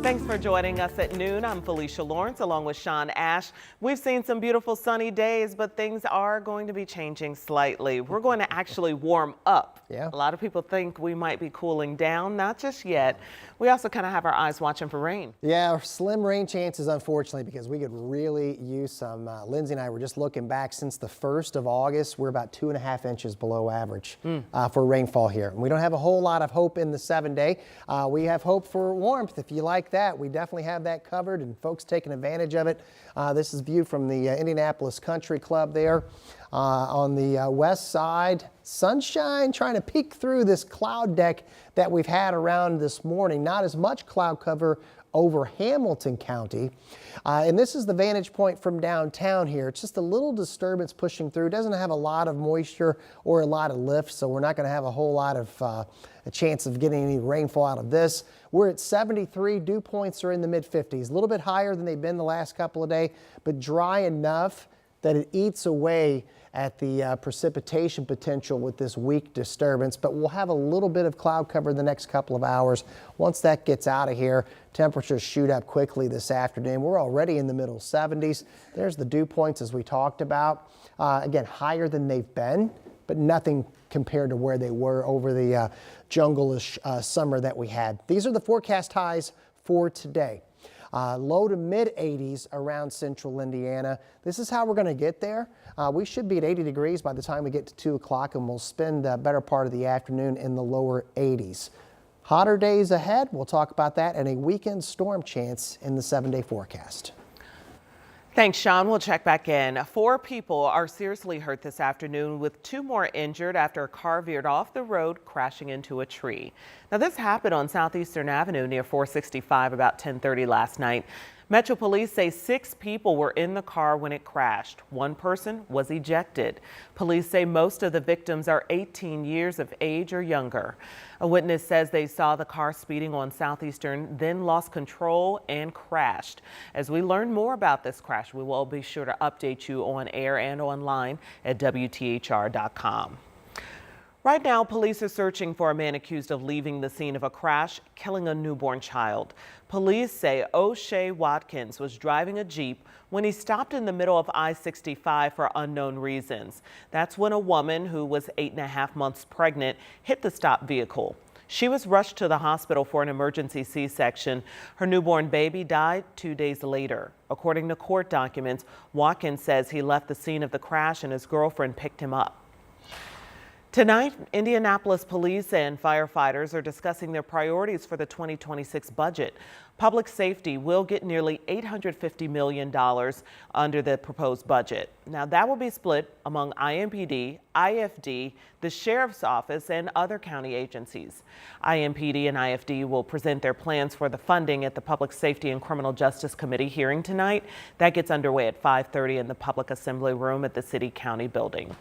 Thanks for joining us at noon. I'm Felicia Lawrence along with Sean Ash. We've seen some beautiful sunny days, but things are going to be changing slightly. We're going to actually warm up. Yeah. A lot of people think we might be cooling down, not just yet. We also kind of have our eyes watching for rain. Yeah, slim rain chances, unfortunately, because we could really use some. Lindsay and I were just looking back since the 1st of August. We're about 2.5 inches below average for rainfall here. And we don't have a whole lot of hope in the 7-day. We have hope for warmth. If you like that, we definitely have that covered and folks taking advantage of it. This is viewed from the Indianapolis Country Club there. On the west side, sunshine trying to peek through this cloud deck that we've had around this morning. Not as much cloud cover over Hamilton County. And this is the vantage point from downtown here. It's just a little disturbance pushing through. It doesn't have a lot of moisture or a lot of lift, so we're not going to have a whole lot of a chance of getting any rainfall out of this. We're at 73. Dew points are in the mid-50s, a little bit higher than they've been the last couple of days, but dry enough that it eats away at the precipitation potential with this weak disturbance. But we'll have a little bit of cloud cover the next couple of hours. Once that gets out of here, temperatures shoot up quickly this afternoon. We're already in the middle 70s. There's the dew points as we talked about. Again, higher than they've been, but nothing compared to where they were over the jungle-ish summer that we had. These are the forecast highs for today. Low to mid 80s around central Indiana. This is how we're going to get there. We should be at 80 degrees by the time we get to 2 o'clock, and we'll spend the better part of the afternoon in the lower 80s. Hotter days ahead. We'll talk about that and a weekend storm chance in the 7-day forecast. Thanks, Sean. We'll check back in. 4 people are seriously hurt this afternoon, with 2 more injured after a car veered off the road, crashing into a tree. Now, this happened on Southeastern Avenue near 465 about 10:30 last night. Metro Police say 6 people were in the car when it crashed. 1 person was ejected. Police say most of the victims are 18 years of age or younger. A witness says they saw the car speeding on Southeastern, then lost control and crashed. As we learn more about this crash, we will be sure to update you on air and online at WTHR.com. Right now, police are searching for a man accused of leaving the scene of a crash, killing a newborn child. Police say O'Shea Watkins was driving a Jeep when he stopped in the middle of I-65 for unknown reasons. That's when a woman who was 8.5 months pregnant hit the stopped vehicle. She was rushed to the hospital for an emergency C-section. Her newborn baby died 2 days later. According to court documents, Watkins says he left the scene of the crash and his girlfriend picked him up. Tonight, Indianapolis police and firefighters are discussing their priorities for the 2026 budget. Public safety will get nearly $850 million under the proposed budget. Now, that will be split among IMPD, IFD, the Sheriff's Office, and other county agencies. IMPD and IFD will present their plans for the funding at the Public Safety and Criminal Justice Committee hearing tonight. That gets underway at 5:30 in the Public Assembly Room at the City County Building.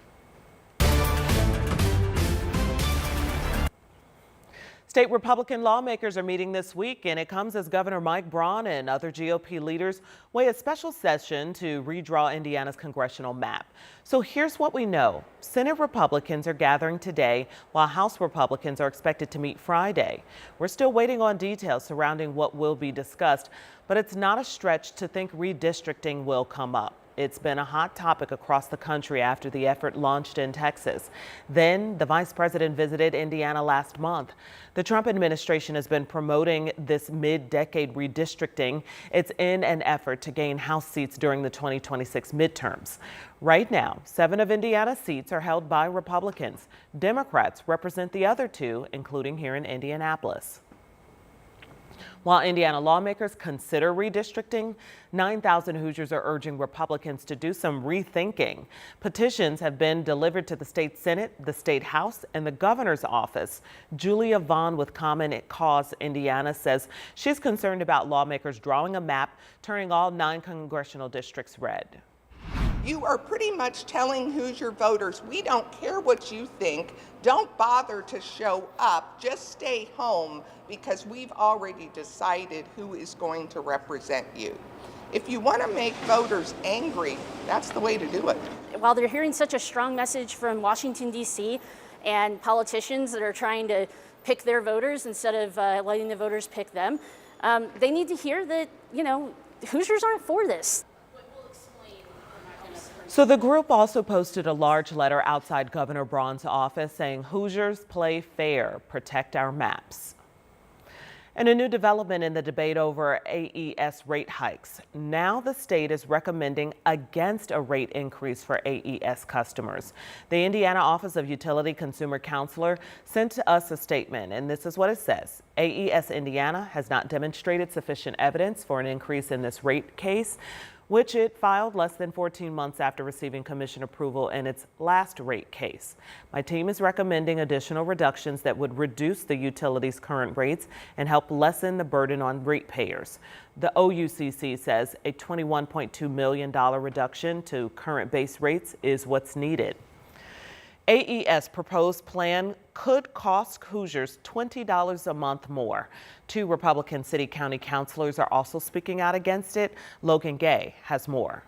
State Republican lawmakers are meeting this week, and it comes as Governor Mike Braun and other GOP leaders weigh a special session to redraw Indiana's congressional map. So here's what we know. Senate Republicans are gathering today, while House Republicans are expected to meet Friday. We're still waiting on details surrounding what will be discussed, but it's not a stretch to think redistricting will come up. It's been a hot topic across the country after the effort launched in Texas. Then the vice president visited Indiana last month. The Trump administration has been promoting this mid-decade redistricting. It's in an effort to gain House seats during the 2026 midterms. Right now, 7 of Indiana's seats are held by Republicans. Democrats represent the other 2, including here in Indianapolis. While Indiana lawmakers consider redistricting, 9,000 Hoosiers are urging Republicans to do some rethinking. Petitions have been delivered to the state Senate, the state House, and the governor's office. Julia Vaughn with Common Cause Indiana says she's concerned about lawmakers drawing a map, turning all 9 congressional districts red. You are pretty much telling Hoosier voters, we don't care what you think. Don't bother to show up. Just stay home because we've already decided who is going to represent you. If you want to make voters angry, that's the way to do it. While they're hearing such a strong message from Washington, D.C. and politicians that are trying to pick their voters instead of letting the voters pick them, They need to hear that, Hoosiers aren't for this. So the group also posted a large letter outside Governor Braun's office saying Hoosiers play fair, protect our maps. And a new development in the debate over AES rate hikes. Now the state is recommending against a rate increase for AES customers. The Indiana Office of Utility Consumer Counselor sent us a statement, and this is what it says. AES Indiana has not demonstrated sufficient evidence for an increase in this rate case, which it filed less than 14 months after receiving commission approval in its last rate case. My team is recommending additional reductions that would reduce the utility's current rates and help lessen the burden on ratepayers. The OUCC says a $21.2 million reduction to current base rates is what's needed. AES proposed plan could cost Hoosiers $20 a month more. Two Republican city-county councilors are also speaking out against it. Logan Gay has more.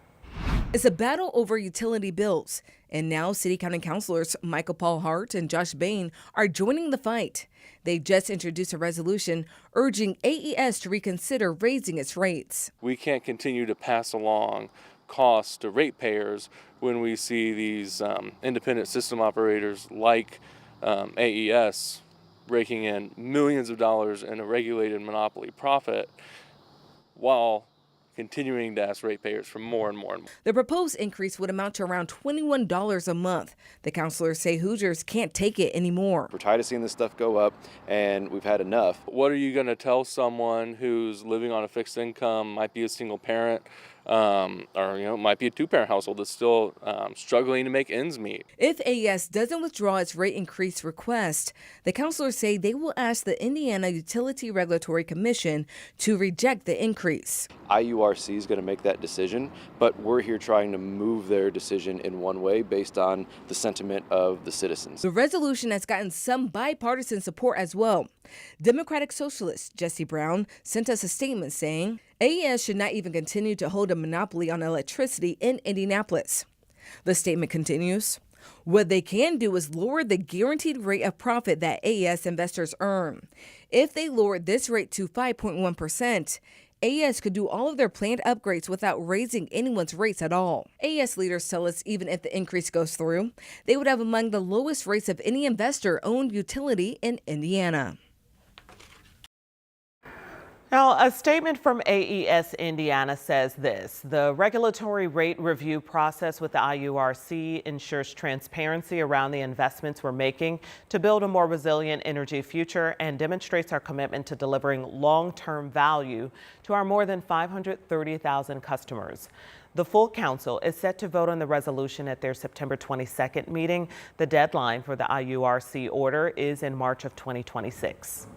It's a battle over utility bills, and now city-county councilors Michael Paul Hart and Josh Bain are joining the fight. They just introduced a resolution urging AES to reconsider raising its rates. We can't continue to pass along costs to ratepayers when we see these independent system operators like AES raking in millions of dollars in a regulated monopoly profit while continuing to ask ratepayers for more and more and more. The proposed increase would amount to around $21 a month. The councilors say Hoosiers can't take it anymore. We're tired of seeing this stuff go up, and we've had enough. What are you going to tell someone who's living on a fixed income, might be a single parent, or might be a two-parent household that's still struggling to make ends meet? If AES doesn't withdraw its rate increase request, the councilors say they will ask the Indiana Utility Regulatory Commission to reject the increase. IURC is going to make that decision, but we're here trying to move their decision in one way based on the sentiment of the citizens. The resolution has gotten some bipartisan support as well. Democratic Socialist Jesse Brown sent us a statement saying AES should not even continue to hold a monopoly on electricity in Indianapolis. The statement continues, what they can do is lower the guaranteed rate of profit that AES investors earn. If they lower this rate to 5.1%, AES could do all of their planned upgrades without raising anyone's rates at all. AES leaders tell us even if the increase goes through, they would have among the lowest rates of any investor-owned utility in Indiana. Now, a statement from AES Indiana says this: the regulatory rate review process with the IURC ensures transparency around the investments we're making to build a more resilient energy future and demonstrates our commitment to delivering long-term value to our more than 530,000 customers. The full council is set to vote on the resolution at their September 22nd meeting. The deadline for the IURC order is in March of 2026.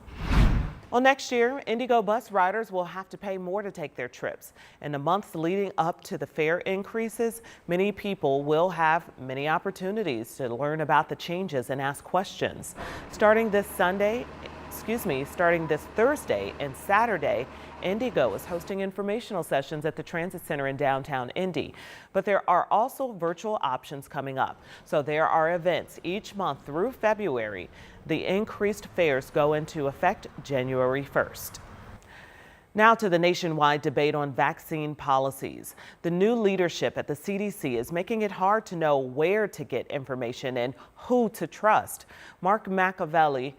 Well, next year, IndyGo bus riders will have to pay more to take their trips. In the months leading up to the fare increases, many people will have many opportunities to learn about the changes and ask questions. Starting this Thursday and Saturday, IndyGo is hosting informational sessions at the Transit Center in downtown Indy. But there are also virtual options coming up. So there are events each month through February. The increased fares go into effect January 1st. Now to the nationwide debate on vaccine policies. The new leadership at the CDC is making it hard to know where to get information and who to trust. Mark McAlevey,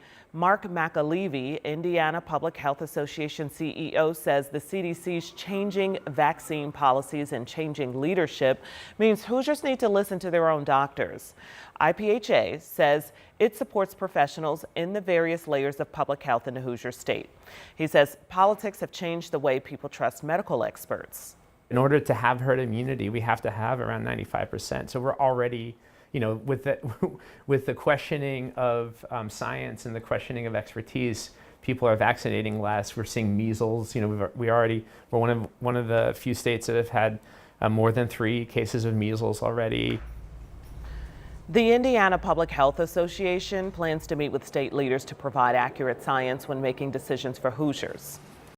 Indiana Public Health Association CEO, says the CDC's changing vaccine policies and changing leadership means Hoosiers need to listen to their own doctors. IPHA says it supports professionals in the various layers of public health in the Hoosier state. He says politics have changed the way people trust medical experts. In order to have herd immunity, we have to have around 95%. So we're already, with the questioning of science and the questioning of expertise, people are vaccinating less. We're seeing measles. We're one of the few states that have had more than 3 cases of measles already. The Indiana Public Health Association plans to meet with state leaders to provide accurate science when making decisions for Hoosiers.